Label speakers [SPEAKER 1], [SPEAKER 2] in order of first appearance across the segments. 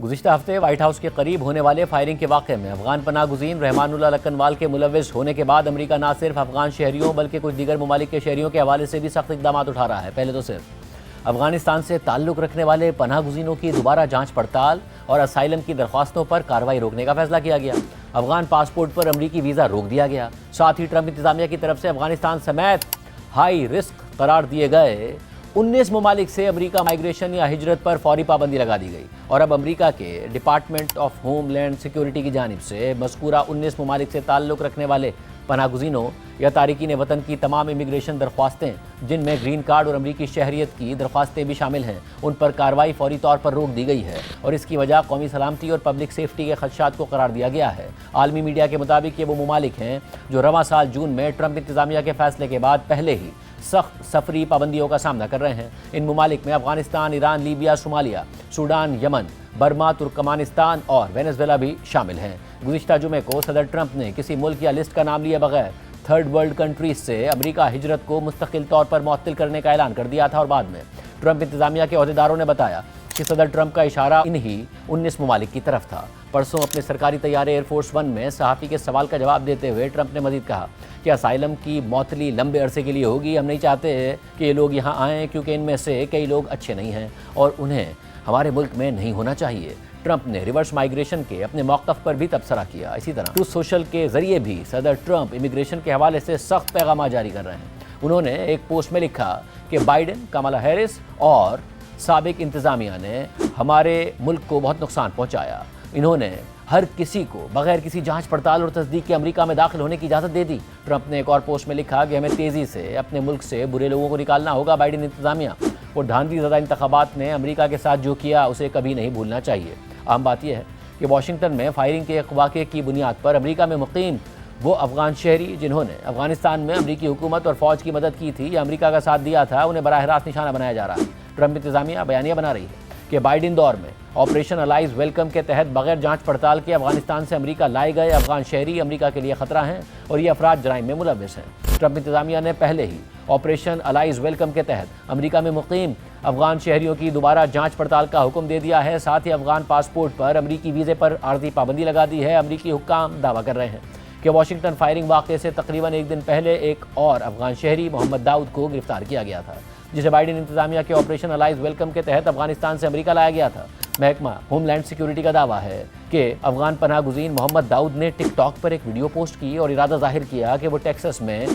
[SPEAKER 1] گزشتہ ہفتے white house کے قریب ہونے والے فائرنگ کے واقعے میں افغان پناہ گزین رحمان اللہ لکنوال کے ملوث ہونے کے بعد امریکہ نہ صرف افغان شہریوں بلکہ کچھ دیگر ممالک کے شہریوں کے حوالے سے بھی سخت اقدامات اٹھا رہا ہے۔ پہلے تو صرف افغانستان سے تعلق رکھنے والے پناہ گزینوں کی دوبارہ جانچ پڑتال اور اسائلم کی درخواستوں پر کارروائی روکنے کا فیصلہ کیا گیا۔ افغان پاسپورٹ پر امریکی ویزا روک دیا گیا۔ ساتھ ہی ٹرمپ انتظامیہ کی طرف سے افغانستان سمیت ہائی رسک قرار دیے گئے 19 ممالک سے امریکہ مائیگریشن یا ہجرت پر فوری پابندی لگا دی گئی، اور اب امریکہ کے department of homeland security کی جانب سے مذکورہ 19 ممالک سے تعلق رکھنے والے پناہ گزینوں یا تارکین وطن کی تمام امیگریشن درخواستیں، جن میں گرین کارڈ اور امریکی شہریت کی درخواستیں بھی شامل ہیں، ان پر کارروائی فوری طور پر روک دی گئی ہے، اور اس کی وجہ قومی سلامتی اور پبلک سیفٹی کے خدشات کو قرار دیا گیا ہے۔ عالمی میڈیا کے مطابق یہ وہ ممالک ہیں جو رواں سال جون میں ٹرمپ انتظامیہ کے فیصلے کے بعد پہلے ہی سخت سفری پابندیوں کا سامنا کر رہے ہیں۔ ان ممالک میں Afghanistan, Iran, Libya, Somalia, Sudan, Yemen, Burma, Turkmenistan اور وینزویلا بھی شامل ہیں۔ گزشتہ جمعے کو صدر ٹرمپ نے کسی ملک یا لسٹ کا نام لیے بغیر تھرڈ ورلڈ کنٹریز سے امریکہ ہجرت کو مستقل طور پر معطل کرنے کا اعلان کر دیا تھا، اور بعد میں ٹرمپ انتظامیہ کے عہدیداروں نے بتایا کہ صدر ٹرمپ کا اشارہ انہی 19 ممالک کی طرف تھا۔ پرسوں اپنے سرکاری طیارے ایئر فورس ون میں صحافی کے سوال کا جواب دیتے ہوئے ٹرمپ نے مزید کہا کہ اسائلم کی معطلی لمبے عرصے کے لیے ہوگی۔ ہم نہیں چاہتے کہ یہ لوگ یہاں آئیں، کیونکہ ان میں سے کئی لوگ اچھے نہیں ہیں اور انہیں ہمارے ملک میں نہیں ہونا چاہیے۔ ٹرمپ نے ریورس مائیگریشن کے اپنے موقف پر بھی تبصرہ کیا۔ اسی طرح ٹروتھ سوشل کے ذریعے بھی صدر ٹرمپ امیگریشن کے حوالے سے سخت پیغامات جاری کر رہے ہیں۔ انہوں نے ایک پوسٹ میں لکھا کہ بائیڈن، کمالا ہیرس اور سابق انتظامیہ نے ہمارے ملک کو بہت نقصان پہنچایا۔ انہوں نے ہر کسی کو بغیر کسی جانچ پڑتال اور تصدیق کے امریکہ میں داخل ہونے کی اجازت دے دی۔ ٹرمپ نے ایک اور پوسٹ میں لکھا کہ ہمیں تیزی سے اپنے ملک سے برے لوگوں کو نکالنا ہوگا۔ بائیڈن انتظامیہ اور دھاندلی زدہ انتخابات نے امریکہ کے ساتھ جو کیا اسے کبھی نہیں بھولنا چاہیے۔ اہم بات یہ ہے کہ واشنگٹن میں فائرنگ کے ایک واقعے کی بنیاد پر امریکہ میں مقیم وہ افغان شہری جنہوں نے افغانستان میں امریکی حکومت اور فوج کی مدد کی تھی یا امریکہ کا ساتھ دیا تھا، انہیں براہ راست نشانہ بنایا جا رہا ہے۔ ٹرمپ انتظامیہ بیانیہ بنا رہی ہے کہ بائیڈن دور میں آپریشن الائز ویلکم کے تحت بغیر جانچ پڑتال کے افغانستان سے امریکہ لائے گئے افغان شہری امریکہ کے لیے خطرہ ہیں اور یہ افراد جرائم میں ملوث ہیں۔ ٹرمپ انتظامیہ نے پہلے ہی آپریشن الائز ویلکم کے تحت امریکہ میں مقیم افغان شہریوں کی دوبارہ جانچ پڑتال کا حکم دے دیا ہے۔ ساتھ ہی افغان پاسپورٹ پر امریکی ویزے پر عارضی پابندی لگا دی ہے۔ امریکی حکام دعویٰ کر رہے ہیں کہ واشنگٹن فائرنگ واقعے سے تقریباً ایک دن پہلے ایک اور افغان شہری محمد داؤد کو گرفتار کیا گیا تھا، جسے بائیڈن انتظامیہ کے آپریشن الائز ویلکم کے تحت افغانستان سے امریکہ لایا گیا تھا۔ محکمہ ہوم لینڈ سیکیورٹی کا دعویٰ ہے کہ افغان پناہ گزین محمد داؤد نے ٹک ٹاک پر ایک ویڈیو پوسٹ کی اور ارادہ ظاہر کیا کہ وہ ٹیکساس میں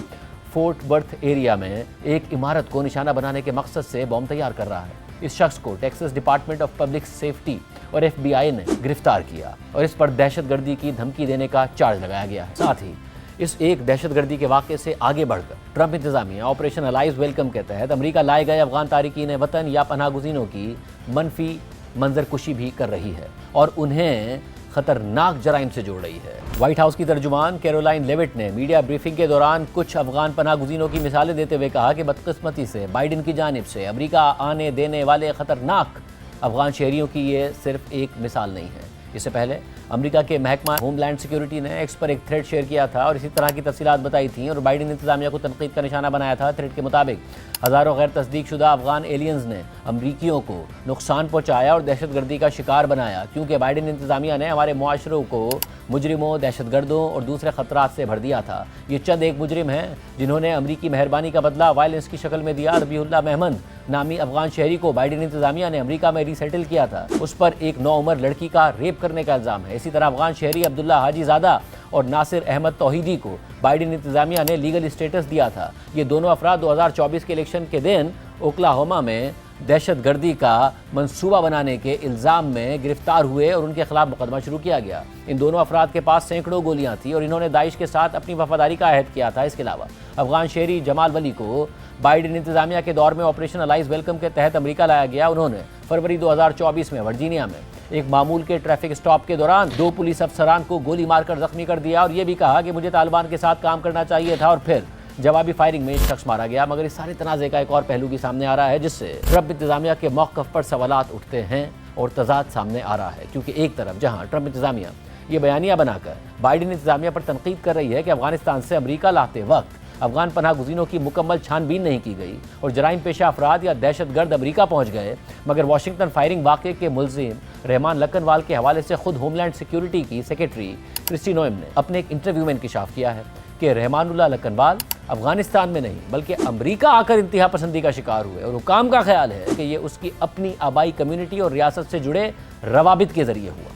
[SPEAKER 1] فورٹ برتھ ایریا میں ایک عمارت کو نشانہ بنانے کے مقصد سے بم تیار کر رہا ہے۔ اس شخص کو Texas department of public safety اور FBI نے گرفتار کیا اور اس پر دہشت گردی کی دھمکی دینے کا چارج لگایا گیا ہے۔ ساتھ ہی اس ایک دہشت گردی کے واقعے سے آگے بڑھ کر ٹرمپ انتظامیہ آپریشن الائز ویلکم کے تحت امریکہ لائے گئے افغان تارکین وطن یا پناہ گزینوں کی منفی منظر کشی بھی کر رہی ہے اور انہیں خطرناک جرائم سے جوڑ رہی ہے۔ وائٹ ہاؤس کی ترجمان کیرولائن لیوٹ نے میڈیا بریفنگ کے دوران کچھ افغان پناہ گزینوں کی مثالیں دیتے ہوئے کہا کہ بدقسمتی سے بائیڈن کی جانب سے امریکہ آنے دینے والے خطرناک افغان شہریوں کی یہ صرف ایک مثال نہیں ہے۔ اس سے پہلے امریکہ کے محکمہ ہوم لینڈ سیکیورٹی نے ایکس پر ایک تھریڈ شیئر کیا تھا اور اسی طرح کی تفصیلات بتائی تھیں اور بائیڈن انتظامیہ کو تنقید کا نشانہ بنایا تھا۔ تھریڈ کے مطابق ہزاروں غیر تصدیق شدہ افغان ایلینز نے امریکیوں کو نقصان پہنچایا اور دہشت گردی کا شکار بنایا، کیونکہ بائیڈن انتظامیہ نے ہمارے معاشروں کو مجرموں، دہشت گردوں اور دوسرے خطرات سے بھر دیا تھا۔ یہ چند ایک مجرم ہیں جنہوں نے امریکی مہربانی کا بدلہ وائلنس کی شکل میں دیا۔ ربیع اللہ محمد نامی افغان شہری کو بائیڈن انتظامیہ نے امریکہ میں ری سیٹل کیا تھا، اس پر ایک نوعمر لڑکی کا ریپ کرنے کا الزام ہے۔ اسی طرح افغان شہری عبداللہ حاجی زادہ اور ناصر احمد توحیدی کو بائیڈن انتظامیہ نے لیگل اسٹیٹس دیا تھا۔ یہ دونوں افراد 2024 کے الیکشن کے دن اوکلاہوما میں دہشت گردی کا منصوبہ بنانے کے الزام میں گرفتار ہوئے اور ان کے خلاف مقدمہ شروع کیا گیا۔ ان دونوں افراد کے پاس سینکڑوں گولیاں تھیں اور انہوں نے داعش کے ساتھ اپنی وفاداری کا عہد کیا تھا۔ اس کے علاوہ افغان شہری جمال ولی کو بائیڈن انتظامیہ کے دور میں آپریشن الائز ویلکم کے تحت امریکہ لایا گیا۔ انہوں نے فروری 2024 میں ورجینیا میں ایک معمول کے ٹریفک اسٹاپ کے دوران 2 پولیس افسران کو گولی مار کر زخمی کر دیا اور یہ بھی کہا کہ مجھے طالبان کے ساتھ کام کرنا چاہیے تھا، اور پھر جوابی فائرنگ میں ایک شخص مارا گیا۔ مگر اس سارے تنازع کا ایک اور پہلو بھی سامنے آ رہا ہے، جس سے ٹرمپ انتظامیہ کے موقف پر سوالات اٹھتے ہیں اور تضاد سامنے آ رہا ہے، کیونکہ ایک طرف جہاں ٹرمپ انتظامیہ یہ بیانیہ بنا کر بائیڈن انتظامیہ پر تنقید کر رہی ہے کہ افغانستان سے امریکہ لاتے وقت افغان پناہ گزینوں کی مکمل چھان بین نہیں کی گئی اور جرائم پیشہ افراد یا دہشت گرد امریکہ پہنچ گئے، مگر واشنگٹن فائرنگ واقعے کے ملزم رحمان لکنوال کے حوالے سے خود ہوم لینڈ سیکیورٹی کی سیکرٹری کرسٹی نوئم نے اپنے ایک انٹرویو میں انکشاف کیا ہے کہ رحمان اللہ لکنوال افغانستان میں نہیں بلکہ امریکہ آ کر انتہا پسندی کا شکار ہوئے، اور حکام کا خیال ہے کہ یہ اس کی اپنی آبائی کمیونٹی اور ریاست سے جڑے روابط کے ذریعے ہوا۔